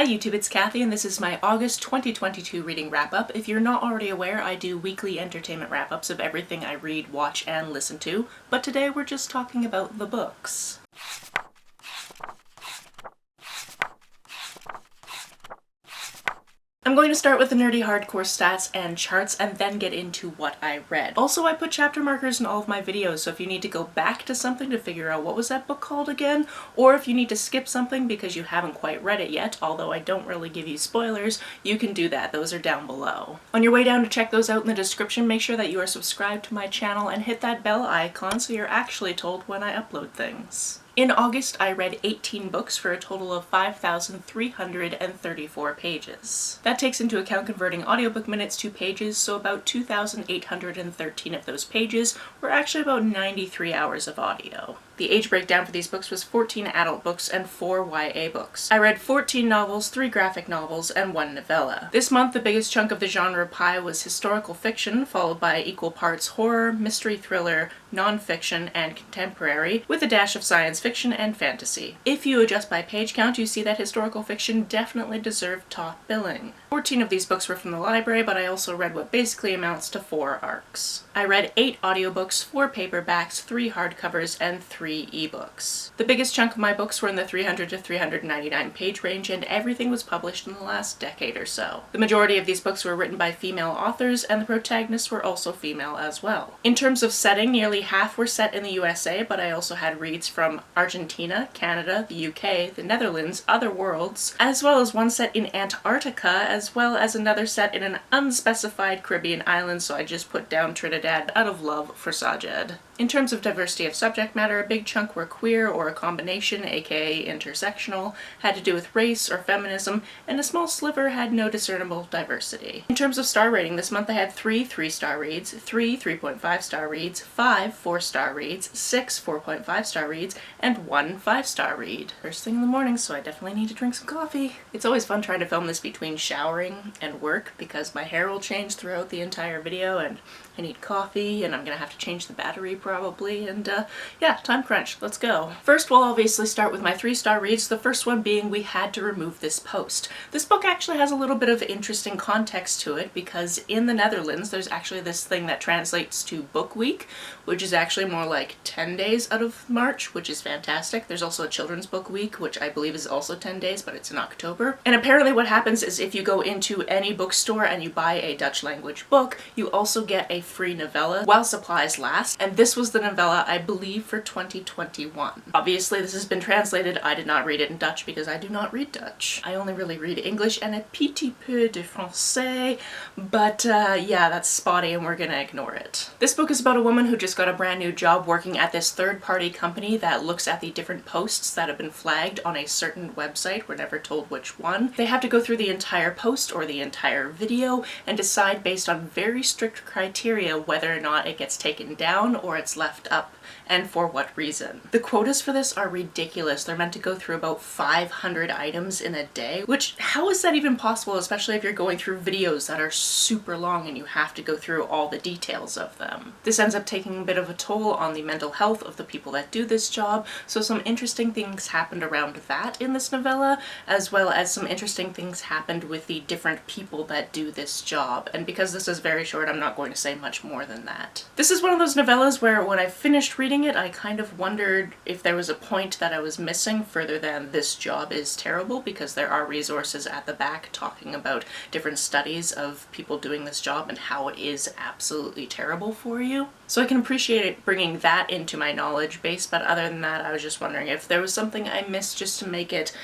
Hi YouTube, it's Kathy and this is my August 2022 reading wrap-up. If you're not already aware, I do weekly entertainment wrap-ups of everything I read, watch, and listen to, but today we're just talking about the books. I'm going to start with the nerdy hardcore stats and charts and then get into what I read. Also, I put chapter markers in all of my videos, so if you need to go back to something to figure out what was that book called again, or if you need to skip something because you haven't quite read it yet, although I don't really give you spoilers, you can do that. Those are down below. On your way down to check those out in the description, make sure that you are subscribed to my channel and hit that bell icon so you're actually told when I upload things. In August, I read 18 books for a total of 5,334 pages. That takes into account converting audiobook minutes to pages, so about 2,813 of those pages were actually about 93 hours of audio. The age breakdown for these books was 14 adult books and 4 YA books. I read 14 novels, 3 graphic novels, and 1 novella. This month, the biggest chunk of the genre pie was historical fiction, followed by equal parts horror, mystery thriller, non-fiction, and contemporary, with a dash of science fiction and fantasy. If you adjust by page count, you see that historical fiction definitely deserved top billing. 14 of these books were from the library, but I also read what basically amounts to 4 arcs. I read 8 audiobooks, 4 paperbacks, 3 hardcovers, and 3 ebooks. The biggest chunk of my books were in the 300 to 399 page range, and everything was published in the last decade or so. The majority of these books were written by female authors, and the protagonists were also female as well. In terms of setting, nearly half were set in the USA, but I also had reads from Argentina, Canada, the UK, the Netherlands, other worlds, as well as one set in Antarctica, as well as another set in an unspecified Caribbean island, so I just put down Trinidad out of love for Sajed. In terms of diversity of subject matter, a big chunk were queer or a combination, aka intersectional, had to do with race or feminism, and a small sliver had no discernible diversity. In terms of star rating, this month I had 3 3-star reads, 3 3.5-star reads, 5 4-star reads, 6 4.5-star reads, and 1 5-star read. First thing in the morning, so I definitely need to drink some coffee. It's always fun trying to film this between showering and work because my hair will change throughout the entire video and I need coffee and I'm gonna have to change the battery probably, and yeah, time crunch, let's go. First, we'll obviously start with my 3-star reads, the first one being We Had to Remove This Post. This book actually has a little bit of interesting context to it because in the Netherlands there's actually this thing that translates to Book Week, which is actually more like 10 days out of March, which is fantastic. There's also a Children's Book Week, which I believe is also 10 days, but it's in October. And apparently what happens is if you go into any bookstore and you buy a Dutch language book, you also get a free novella while supplies last, and this was the novella I believe for 2021. Obviously this has been translated. I did not read it in Dutch because I do not read Dutch. I only really read English and a petit peu de français, but yeah, that's spotty and we're gonna ignore it. This book is about a woman who just got a brand new job working at this third-party company that looks at the different posts that have been flagged on a certain website. We're never told which one. They have to go through the entire post or the entire video and decide based on very strict criteria whether or not it gets taken down or it's left up, and for what reason. The quotas for this are ridiculous. They're meant to go through about 500 items in a day, which, how is that even possible, especially if you're going through videos that are super long and you have to go through all the details of them. This ends up taking a bit of a toll on the mental health of the people that do this job, so some interesting things happened around that in this novella, as well as some interesting things happened with the different people that do this job, and because this is very short, I'm not going to say much more than that. This is one of those novellas where when I finished reading it, I kind of wondered if there was a point that I was missing further than this job is terrible, because there are resources at the back talking about different studies of people doing this job and how it is absolutely terrible for you. So I can appreciate it bringing that into my knowledge base, but other than that, I was just wondering if there was something I missed just to make it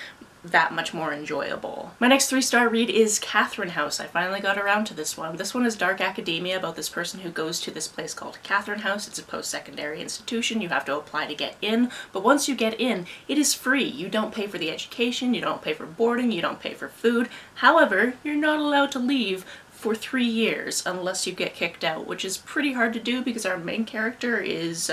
that much more enjoyable. My next 3-star read is Catherine House. I finally got around to this one. This one is dark academia about this person who goes to this place called Catherine House. It's a post-secondary institution. You have to apply to get in, but once you get in, it is free. You don't pay for the education, you don't pay for boarding, you don't pay for food. However, you're not allowed to leave for 3 years unless you get kicked out, which is pretty hard to do because our main character is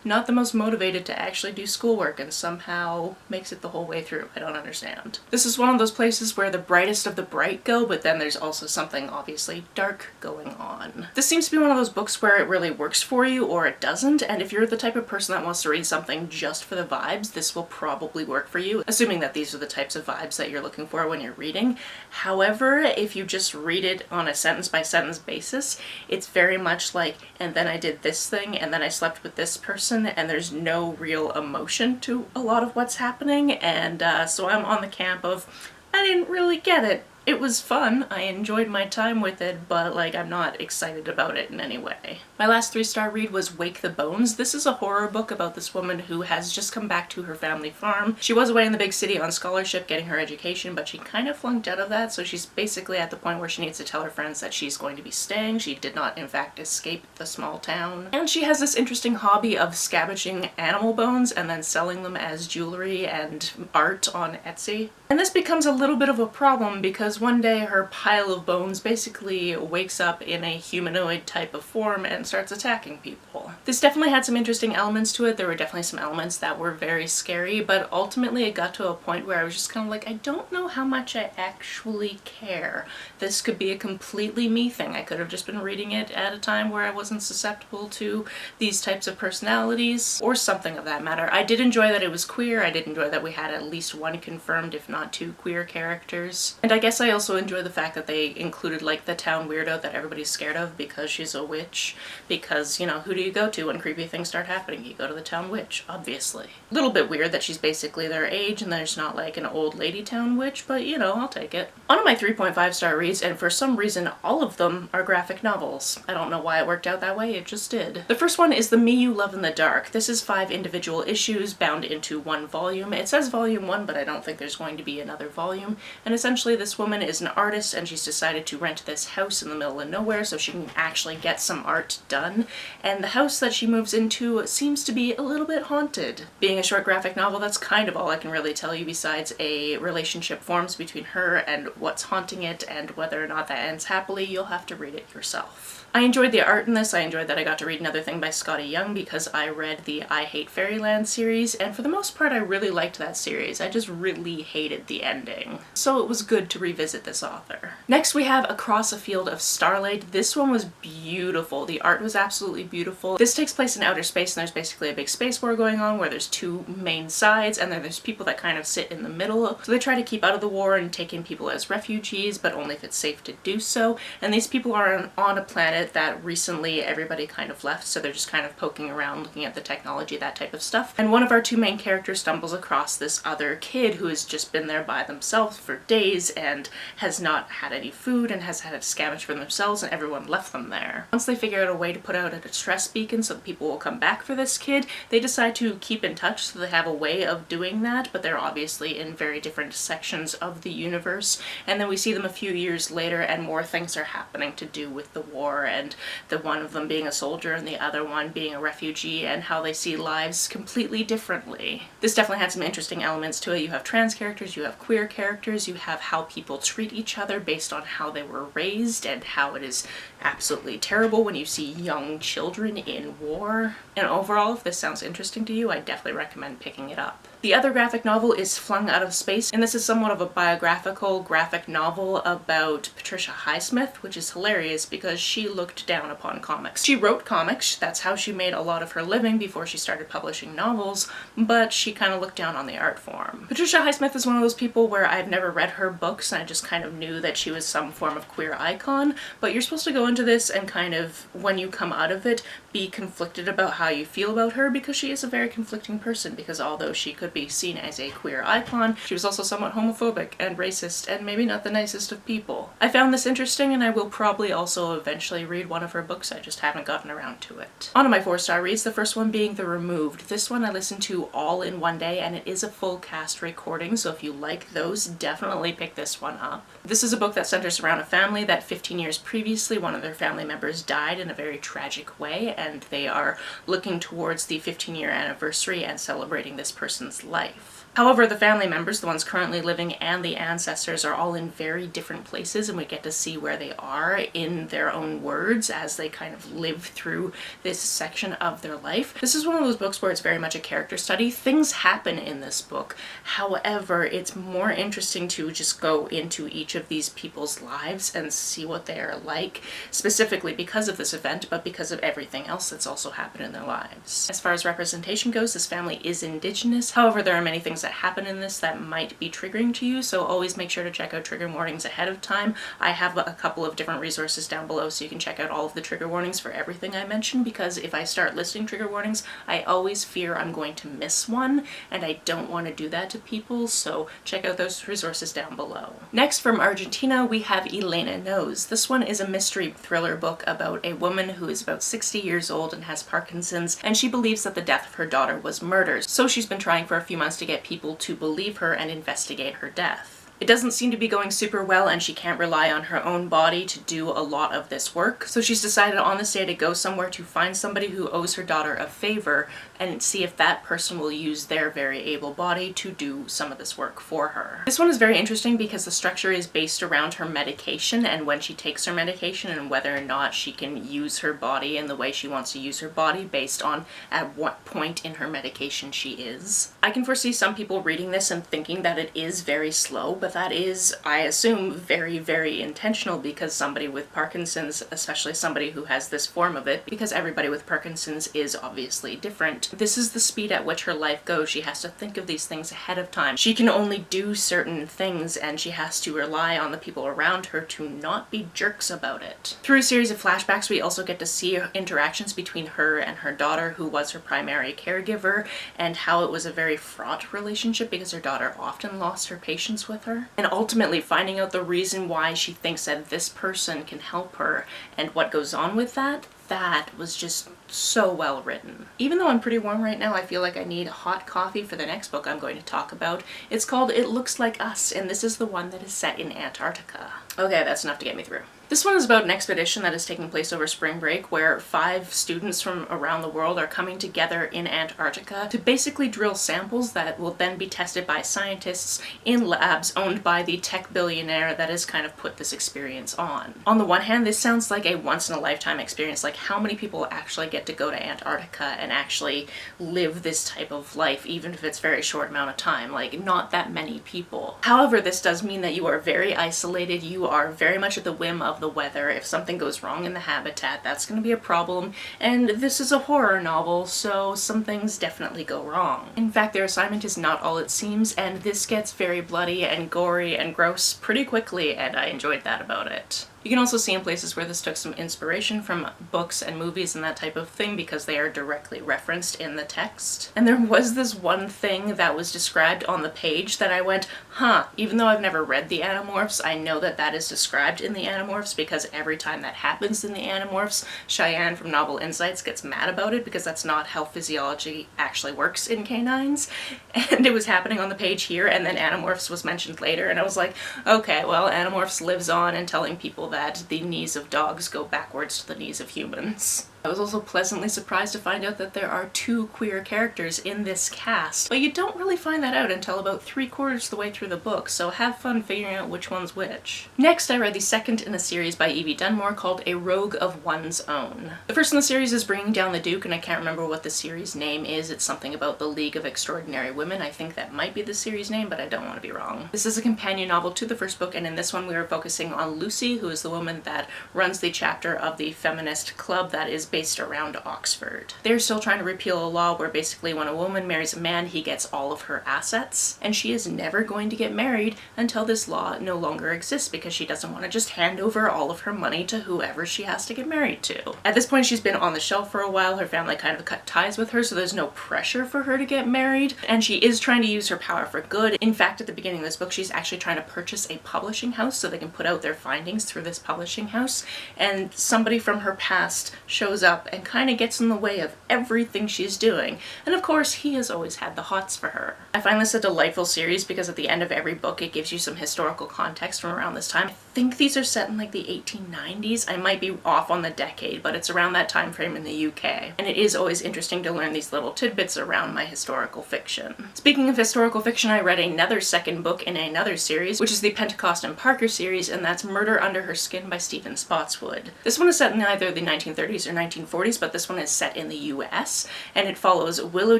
not the most motivated to actually do schoolwork and somehow makes it the whole way through. I don't understand. This is one of those places where the brightest of the bright go, but then there's also something obviously dark going on. This seems to be one of those books where it really works for you or it doesn't, and if you're the type of person that wants to read something just for the vibes, this will probably work for you, assuming that these are the types of vibes that you're looking for when you're reading. However, if you just read it on a sentence by sentence basis, it's very much like, and then I did this thing, and then I slept with this person, and there's no real emotion to a lot of what's happening, and so I'm on the camp of, I didn't really get it. It was fun, I enjoyed my time with it, but like I'm not excited about it in any way. My last 3-star read was Wake the Bones. This is a horror book about this woman who has just come back to her family farm. She was away in the big city on scholarship getting her education, but she kind of flunked out of that, so she's basically at the point where she needs to tell her friends that she's going to be staying. She did not in fact escape the small town. And she has this interesting hobby of scavenging animal bones and then selling them as jewelry and art on Etsy. And this becomes a little bit of a problem because one day her pile of bones basically wakes up in a humanoid type of form and starts attacking people. This definitely had some interesting elements to it. There were definitely some elements that were very scary, but ultimately it got to a point where I was just kind of like, I don't know how much I actually care. This could be a completely me thing. I could have just been reading it at a time where I wasn't susceptible to these types of personalities or something of that matter. I did enjoy that it was queer. I did enjoy that we had at least one confirmed, if not 2 queer characters. And I guess I also enjoy the fact that they included like the town weirdo that everybody's scared of because she's a witch. Because, you know, who do you go to when creepy things start happening? You go to the town witch, obviously. A little bit weird that she's basically their age and there's not like an old lady town witch, but you know, I'll take it. One of my 3.5-star reads, and for some reason all of them are graphic novels. I don't know why it worked out that way, it just did. The first one is The Me You Love in the Dark. This is 5 individual issues bound into 1 volume. It says volume 1, but I don't think there's going to be another volume. And essentially this woman is an artist and she's decided to rent this house in the middle of nowhere so she can actually get some art done. And the house that she moves into seems to be a little bit haunted. Being a short graphic novel, that's kind of all I can really tell you besides a relationship forms between her and what's haunting it, and whether or not that ends happily, you'll have to read it yourself. I enjoyed the art in this. I enjoyed that I got to read another thing by Skottie Young because I read the I Hate Fairyland series, and for the most part I really liked that series. I just really hated the ending. So it was good to revisit this author. Next we have Across a Field of Starlight. This one was beautiful. The art was absolutely beautiful. This takes place in outer space and there's basically a big space war going on where there's 2 main sides and then there's people that kind of sit in the middle. So they try to keep out of the war and take in people as refugees, but only if it's safe to do so. And these people are on a planet that recently everybody kind of left, so they're just kind of poking around, looking at the technology, that type of stuff. And one of our 2 main characters stumbles across this other kid who has just been there by themselves for days and has not had any food and has had to scavenge for themselves, and everyone left them there. Once they figure out a way to put out a distress beacon so that people will come back for this kid, they decide to keep in touch, so they have a way of doing that, but they're obviously in very different sections of the universe. And then we see them a few years later and more things are happening to do with the war, and the one of them being a soldier and the other one being a refugee, and how they see lives completely differently. This definitely had some interesting elements to it. You have trans characters, you have queer characters, you have how people treat each other based on how they were raised, and how it is absolutely terrible when you see young children in war. And overall, if this sounds interesting to you, I definitely recommend picking it up. The other graphic novel is Flung Out of Space, and this is somewhat of a biographical graphic novel about Patricia Highsmith, which is hilarious because she looked down upon comics. She wrote comics, that's how she made a lot of her living before she started publishing novels, but she kind of looked down on the art form. Patricia Highsmith is one of those people where I've never read her books and I just kind of knew that she was some form of queer icon, but you're supposed to go into this and kind of, when you come out of it, be conflicted about how you feel about her, because she is a very conflicting person, because although she could be seen as a queer icon, she was also somewhat homophobic and racist and maybe not the nicest of people. I found this interesting and I will probably also eventually read one of her books, I just haven't gotten around to it. On to my 4-star reads, the first one being The Removed. This one I listened to all in one day and it is a full cast recording, so if you like those, definitely pick this one up. This is a book that centers around a family that 15 years previously one of their family members died in a very tragic way, and they are looking towards the 15-year anniversary and celebrating this person's life. However, the family members, the ones currently living and the ancestors, are all in very different places, and we get to see where they are in their own words as they kind of live through this section of their life. This is one of those books where it's very much a character study. Things happen in this book. However, it's more interesting to just go into each of these people's lives and see what they are like, specifically because of this event, but because of everything else that's also happened in their lives. As far as representation goes, this family is Indigenous. However, there are many things that happen in this that might be triggering to you, so always make sure to check out trigger warnings ahead of time. I have a couple of different resources down below so you can check out all of the trigger warnings for everything I mentioned, because if I start listing trigger warnings, I always fear I'm going to miss one, and I don't want to do that to people, so check out those resources down below. Next, from Argentina, we have Elena Knows. This one is a mystery thriller book about a woman who is about 60 years old and has Parkinson's, and she believes that the death of her daughter was murder, so she's been trying for a few months to get people to believe her and investigate her death. It doesn't seem to be going super well, and she can't rely on her own body to do a lot of this work, so she's decided on this day to go somewhere to find somebody who owes her daughter a favor and see if that person will use their very able body to do some of this work for her. This one is very interesting because the structure is based around her medication and when she takes her medication and whether or not she can use her body in the way she wants to use her body based on at what point in her medication she is. I can foresee some people reading this and thinking that it is very slow, but that is, I assume, very, very intentional because somebody with Parkinson's, especially somebody who has this form of it, because everybody with Parkinson's is obviously different, this is the speed at which her life goes. She has to think of these things ahead of time. She can only do certain things and she has to rely on the people around her to not be jerks about it. Through a series of flashbacks, we also get to see interactions between her and her daughter, who was her primary caregiver, and how it was a very fraught relationship because her daughter often lost her patience with her. And ultimately finding out the reason why she thinks that this person can help her and what goes on with that, that was just so well written. Even though I'm pretty warm right now, I feel like I need hot coffee for the next book I'm going to talk about. It's called It Looks Like Us, and this is the one that is set in Antarctica. Okay, that's enough to get me through. This one is about an expedition that is taking place over spring break where 5 students from around the world are coming together in Antarctica to basically drill samples that will then be tested by scientists in labs owned by the tech billionaire that has kind of put this experience on. On the one hand, this sounds like a once-in-a-lifetime experience, like how many people actually get to go to Antarctica and actually live this type of life, even if it's a very short amount of time, like not that many people. However, this does mean that you are very isolated, you are very much at the whim of the weather. If something goes wrong in the habitat, that's going to be a problem, and this is a horror novel, so some things definitely go wrong. In fact, their assignment is not all it seems, and this gets very bloody and gory and gross pretty quickly, and I enjoyed that about it. You can also see in places where this took some inspiration from books and movies and that type of thing because they are directly referenced in the text. And there was this one thing that was described on the page that I went, huh, even though I've never read the Animorphs, I know that that is described in the Animorphs because every time that happens in the Animorphs, Cheyenne from Novel Insights gets mad about it because that's not how physiology actually works in canines. And it was happening on the page here, and then Animorphs was mentioned later, and I was like, okay, well, Animorphs lives on and telling people that the knees of dogs go backwards to the knees of humans. I was also pleasantly surprised to find out that there are 2 queer characters in this cast, but you don't really find that out until about 3/4 the way through the book, so have fun figuring out which one's which. Next, I read the second in a series by Evie Dunmore called A Rogue of One's Own. The first in the series is Bringing Down the Duke, and I can't remember what the series name is. It's something about the League of Extraordinary Women. I think that might be the series name, but I don't want to be wrong. This is a companion novel to the first book, and in this one we are focusing on Lucy, who is the woman that runs the chapter of the feminist club that is based around Oxford. They're still trying to repeal a law where basically when a woman marries a man, he gets all of her assets, and she is never going to get married until this law no longer exists because she doesn't want to just hand over all of her money to whoever she has to get married to. At this point, she's been on the shelf for a while. Her family kind of cut ties with her, so there's no pressure for her to get married, and she is trying to use her power for good. In fact, at the beginning of this book, she's actually trying to purchase a publishing house so they can put out their findings through this publishing house, and somebody from her past shows up and kind of gets in the way of everything she's doing. And of course, he has always had the hots for her. I find this a delightful series because at the end of every book it gives you some historical context from around this time. I think these are set in like the 1890s. I might be off on the decade, but it's around that time frame in the UK. And it is always interesting to learn these little tidbits around my historical fiction. Speaking of historical fiction, I read another second book in another series, which is the Pentecost and Parker series, and that's Murder Under Her Skin by Stephen Spotswood. This one is set in either the 1930s or 1940s, but this one is set in the US, and it follows Willow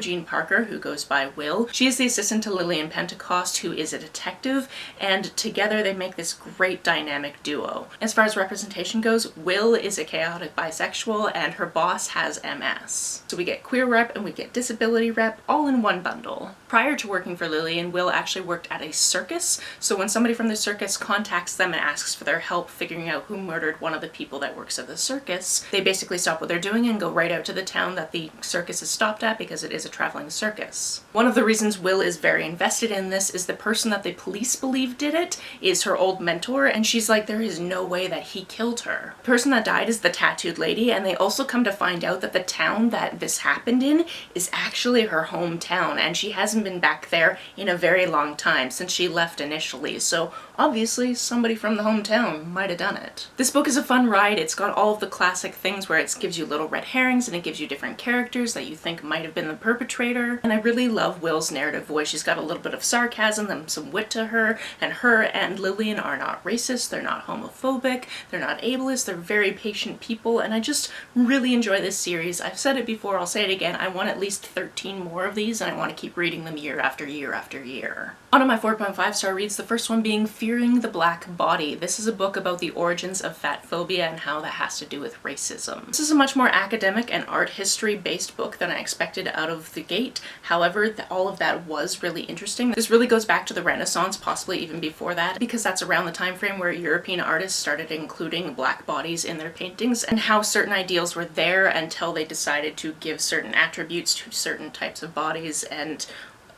Jean Parker, who goes by Will. She is the assistant to Lillian Pentecost, who is a detective, and together they make this great dynamic duo. As far as representation goes, Will is a chaotic bisexual, and her boss has MS. So we get queer rep and we get disability rep all in one bundle. Prior to working for Lillian, Will actually worked at a circus, so when somebody from the circus contacts them and asks for their help figuring out who murdered one of the people that works at the circus, they basically stop what they're doing and go right out to the town that the circus is stopped at because it is a traveling circus. One of the reasons Will is very invested in this is the person that the police believe did it is her old mentor, and she's like, there is no way that he killed her. The person that died is the tattooed lady, and they also come to find out that the town that this happened in is actually her hometown, and she hasn't been back there in a very long time since she left initially, so obviously somebody from the hometown might have done it. This book is a fun ride. It's got all of the classic things where it gives you little red herrings and it gives you different characters that you think might have been the perpetrator, and I really love Will's narrative voice. She's got a little bit of sarcasm and some wit to her, and her and Lillian are not racist, they're not homophobic, they're not ableist, they're very patient people, and I just really enjoy this series. I've said it before, I'll say it again, I want at least 13 more of these, and I want to keep reading them year after year after year. On to my 4.5 star reads, the first one being Fearing the Black Body. This is a book about the origins of fat phobia and how that has to do with racism. This is a much more academic and art history based book than I expected out of the gate. However, all of that was really interesting. This really goes back to the Renaissance, possibly even before that, because that's around the time frame where European artists started including black bodies in their paintings, and how certain ideals were there until they decided to give certain attributes to certain types of bodies, and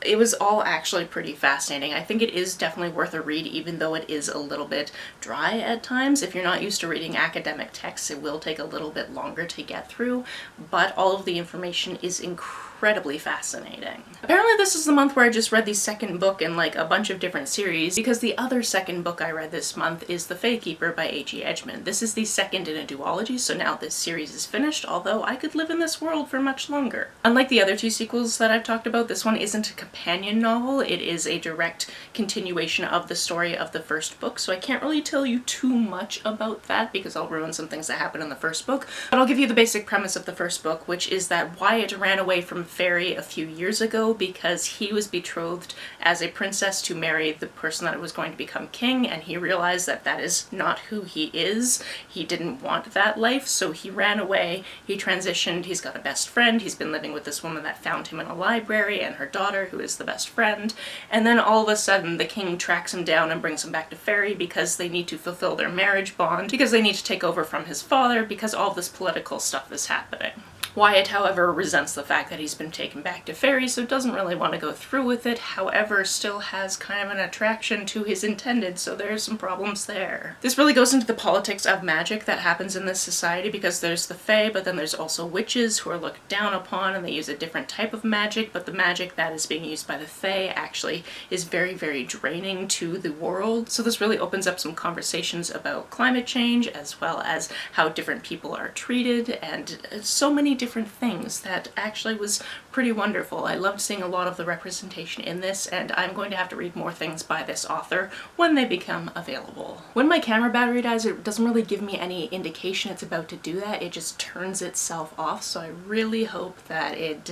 it was all actually pretty fascinating. I think it is definitely worth a read, even though it is a little bit dry at times. If you're not used to reading academic texts, it will take a little bit longer to get through, but all of the information is incredibly fascinating. Apparently this is the month where I just read the second book in like a bunch of different series, because the other second book I read this month is The Fae Keeper by H.E. Edgman. This is the second in a duology, so now this series is finished, although I could live in this world for much longer. Unlike the other two sequels that I've talked about, this one isn't a companion novel. It is a direct continuation of the story of the first book, so I can't really tell you too much about that because I'll ruin some things that happen in the first book, but I'll give you the basic premise of the first book, which is that Wyatt ran away from Fairy a few years ago because he was betrothed as a princess to marry the person that was going to become king, and he realized that that is not who he is. He didn't want that life, so he ran away. He transitioned. He's got a best friend. He's been living with this woman that found him in a library, and her daughter, who is the best friend, and then all of a sudden the king tracks him down and brings him back to Fairy because they need to fulfill their marriage bond, because they need to take over from his father, because all this political stuff is happening. Wyatt, however, resents the fact that he's been taken back to Fairy, so doesn't really want to go through with it, however still has kind of an attraction to his intended, so there's some problems there. This really goes into the politics of magic that happens in this society, because there's the Fae, but then there's also witches who are looked down upon, and they use a different type of magic, but the magic that is being used by the Fae actually is very, very draining to the world. So this really opens up some conversations about climate change, as well as how different people are treated, and so many different things that actually was pretty wonderful. I loved seeing a lot of the representation in this, and I'm going to have to read more things by this author when they become available. When my camera battery dies, it doesn't really give me any indication it's about to do that. It just turns itself off, so I really hope that it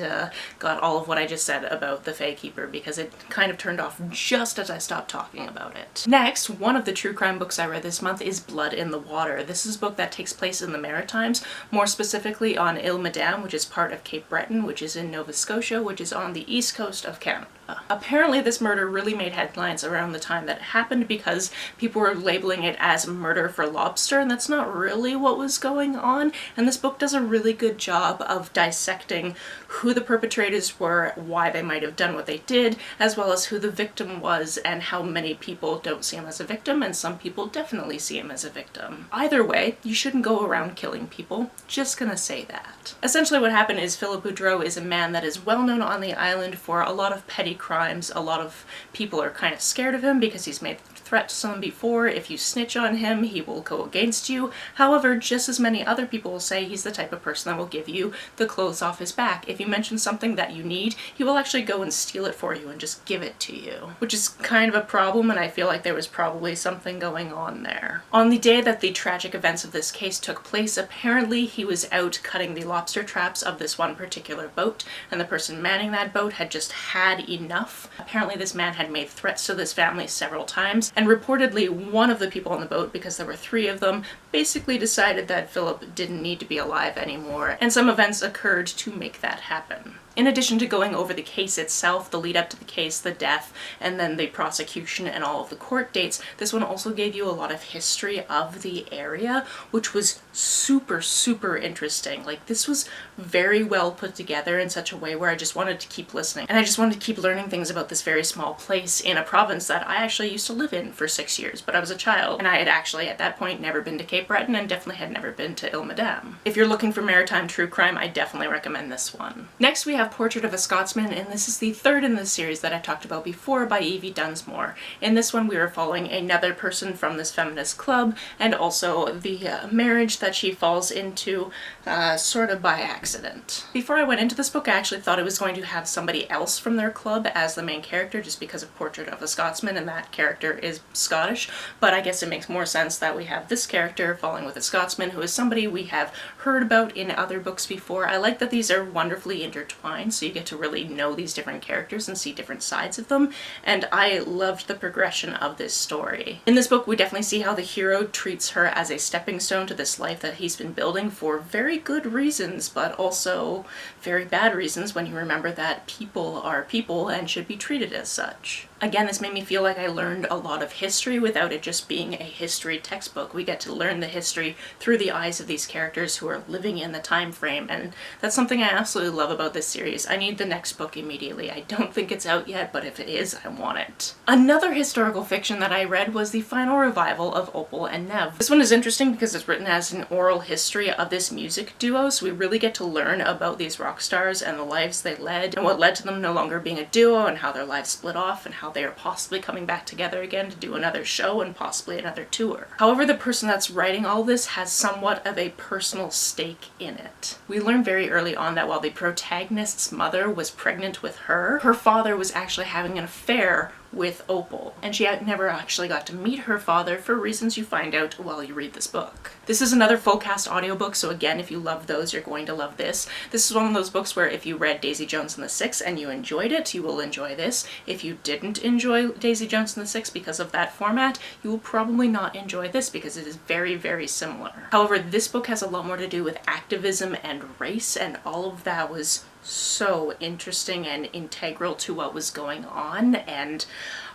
got all of what I just said about The Fae Keeper, because it kind of turned off just as I stopped talking about it. Next, one of the true crime books I read this month is Blood in the Water. This is a book that takes place in the Maritimes, more specifically on Ile Madame, which is part of Cape Breton, which is in Nova Scotia, which is on the east coast of Canada. Apparently this murder really made headlines around the time that it happened because people were labeling it as murder for lobster, and that's not really what was going on. And this book does a really good job of dissecting who the perpetrators were, why they might have done what they did, as well as who the victim was and how many people don't see him as a victim and some people definitely see him as a victim. Either way, you shouldn't go around killing people. Just gonna say that. Essentially what happened is Philip Boudreau is a man that is well known on the island for a lot of petty crimes. A lot of people are kind of scared of him because he's made threat to someone before. If you snitch on him, he will go against you. However, just as many other people will say, he's the type of person that will give you the clothes off his back. If you mention something that you need, he will actually go and steal it for you and just give it to you, which is kind of a problem, and I feel like there was probably something going on there. On the day that the tragic events of this case took place, apparently he was out cutting the lobster traps of this one particular boat, and the person manning that boat had just had enough. Apparently this man had made threats to this family several times, and reportedly one of the people on the boat, because there were 3 of them, basically decided that Philip didn't need to be alive anymore, and some events occurred to make that happen. In addition to going over the case itself, the lead up to the case, the death, and then the prosecution and all of the court dates, this one also gave you a lot of history of the area, which was super, super interesting. Like, this was very well put together in such a way where I just wanted to keep listening. And I just wanted to keep learning things about this very small place in a province that I actually used to live in for 6 years, but I was a child. And I had actually, at that point, never been to Cape Breton and definitely had never been to Ile-Madame. If you're looking for maritime true crime, I definitely recommend this one. Next, we have Portrait of a Scotsman, and this is the 3rd in the series that I talked about before by Evie Dunsmore. In this one, we were following another person from this feminist club, and also the marriage that she falls into sort of by accident. Before I went into this book, I actually thought it was going to have somebody else from their club as the main character, just because of Portrait of a Scotsman, and that character is Scottish, but I guess it makes more sense that we have this character falling with a Scotsman who is somebody we have heard about in other books before. I like that these are wonderfully intertwined, so you get to really know these different characters and see different sides of them, and I loved the progression of this story. In this book, we definitely see how the hero treats her as a stepping stone to this life that he's been building for very good reasons, but also very bad reasons when you remember that people are people and should be treated as such. Again, this made me feel like I learned a lot of history without it just being a history textbook. We get to learn the history through the eyes of these characters who are living in the time frame, and that's something I absolutely love about this series. I need the next book immediately. I don't think it's out yet, but if it is, I want it. Another historical fiction that I read was the final revival of Opal and Nev. This one is interesting because it's written as an oral history of this music duo, so we really get to learn about these rock stars and the lives they led, and what led to them no longer being a duo, and how their lives split off, and how they are possibly coming back together again to do another show and possibly another tour. However, the person that's writing all this has somewhat of a personal stake in it. We learn very early on that while the protagonist's mother was pregnant with her, her father was actually having an affair with Opal, and she never actually got to meet her father for reasons you find out while you read this book. This is another full cast audiobook, so again, if you love those, you're going to love this. This is one of those books where if you read Daisy Jones and the Six and you enjoyed it, you will enjoy this. If you didn't enjoy Daisy Jones and the Six because of that format, you will probably not enjoy this because it is very, very similar. However, this book has a lot more to do with activism and race, and all of that was so interesting and integral to what was going on, and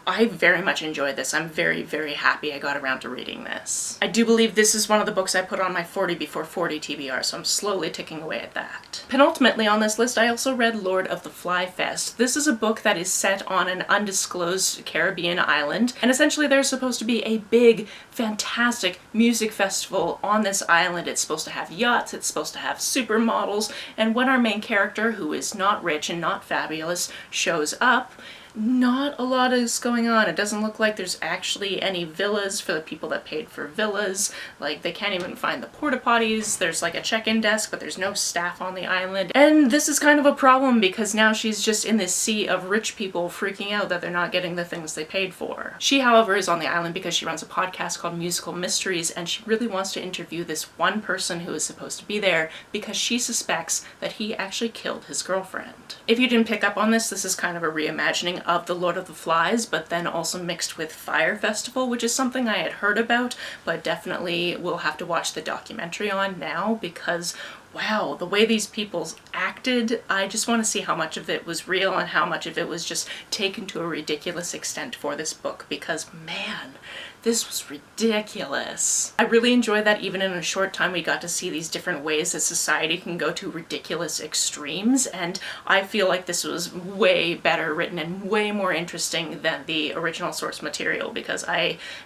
I very much enjoyed this. I'm very, very happy I got around to reading this. I do believe this is one of the books I put on my 40 before 40 TBR, so I'm slowly ticking away at that. Penultimately on this list, I also read Lord of the Fly Fest. This is a book that is set on an undisclosed Caribbean island, and essentially there's supposed to be a big, fantastic music festival on this island. It's supposed to have yachts, it's supposed to have supermodels, and when our main character, who is not rich and not fabulous, shows up, not a lot is going on. It doesn't look like there's actually any villas for the people that paid for villas. Like, they can't even find the porta potties. There's like a check-in desk, but there's no staff on the island. And this is kind of a problem because now she's just in this sea of rich people freaking out that they're not getting the things they paid for. She, however, is on the island because she runs a podcast called Musical Mysteries, and she really wants to interview this one person who is supposed to be there because she suspects that he actually killed his girlfriend. If you didn't pick up on this, this is kind of a reimagining of The Lord of the Flies, but then also mixed with Fire Festival, which is something I had heard about, but definitely will have to watch the documentary on now because wow, the way these people acted, I just want to see how much of it was real and how much of it was just taken to a ridiculous extent for this book, because man, this was ridiculous. I really enjoyed that even in a short time we got to see these different ways that society can go to ridiculous extremes, and I feel like this was way better written and way more interesting than the original source material, because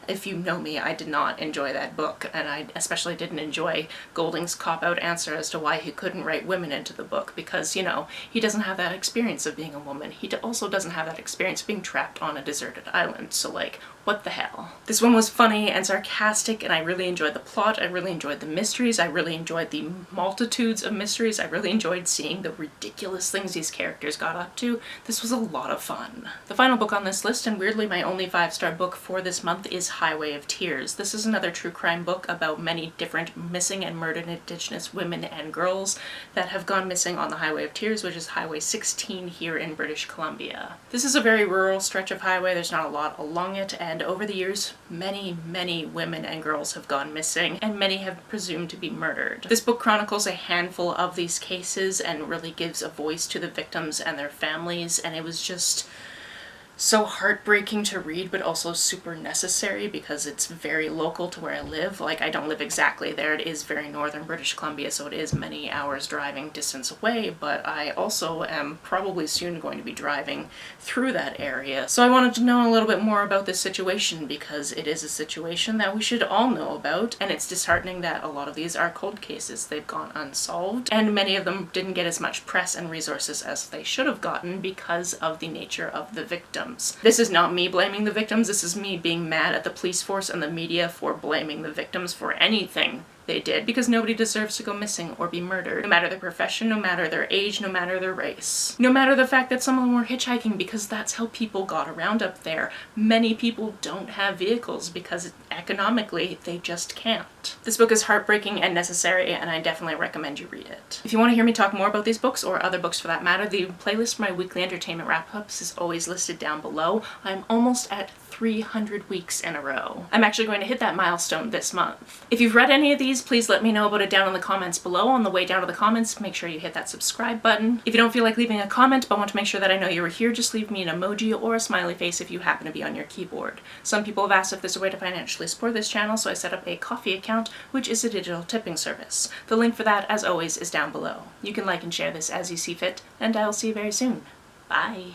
if you know me, I did not enjoy that book, and I especially didn't enjoy Golding's cop-out answer as to why he couldn't write women into the book, because, you know, he doesn't have that experience of being a woman. He also doesn't have that experience of being trapped on a deserted island, so like, what the hell? This one was funny and sarcastic, and I really enjoyed the plot, I really enjoyed the mysteries, I really enjoyed the multitudes of mysteries, I really enjoyed seeing the ridiculous things these characters got up to. This was a lot of fun. The final book on this list, and weirdly my only 5-star book for this month, is Highway of Tears. This is another true crime book about many different missing and murdered Indigenous women and girls that have gone missing on the Highway of Tears, which is Highway 16 here in British Columbia. This is a very rural stretch of highway, there's not a lot along it, and over the years, many women and girls have gone missing, and many have presumed to be murdered. This book chronicles a handful of these cases and really gives a voice to the victims and their families, and it was just so heartbreaking to read, but also super necessary because it's very local to where I live. Like, I don't live exactly there. It is very northern British Columbia, so it is many hours driving distance away, but I also am probably soon going to be driving through that area. So I wanted to know a little bit more about this situation, because it is a situation that we should all know about, and it's disheartening that a lot of these are cold cases. They've gone unsolved, and many of them didn't get as much press and resources as they should have gotten because of the nature of the victim. This is not me blaming the victims, this is me being mad at the police force and the media for blaming the victims for anything they did, because nobody deserves to go missing or be murdered, no matter their profession, no matter their age, no matter their race. No matter the fact that some of them were hitchhiking, because that's how people got around up there. Many people don't have vehicles because economically they just can't. This book is heartbreaking and necessary, and I definitely recommend you read it. If you want to hear me talk more about these books, or other books for that matter, the playlist for my weekly entertainment wrap-ups is always listed down below. I'm almost at 300 weeks in a row. I'm actually going to hit that milestone this month. If you've read any of these, please let me know about it down in the comments below. On the way down to the comments, make sure you hit that subscribe button. If you don't feel like leaving a comment but want to make sure that I know you were here, just leave me an emoji or a smiley face if you happen to be on your keyboard. Some people have asked if there's a way to financially support this channel, so I set up a Ko-fi account, which is a digital tipping service. The link for that, as always, is down below. You can like and share this as you see fit, and I'll see you very soon. Bye!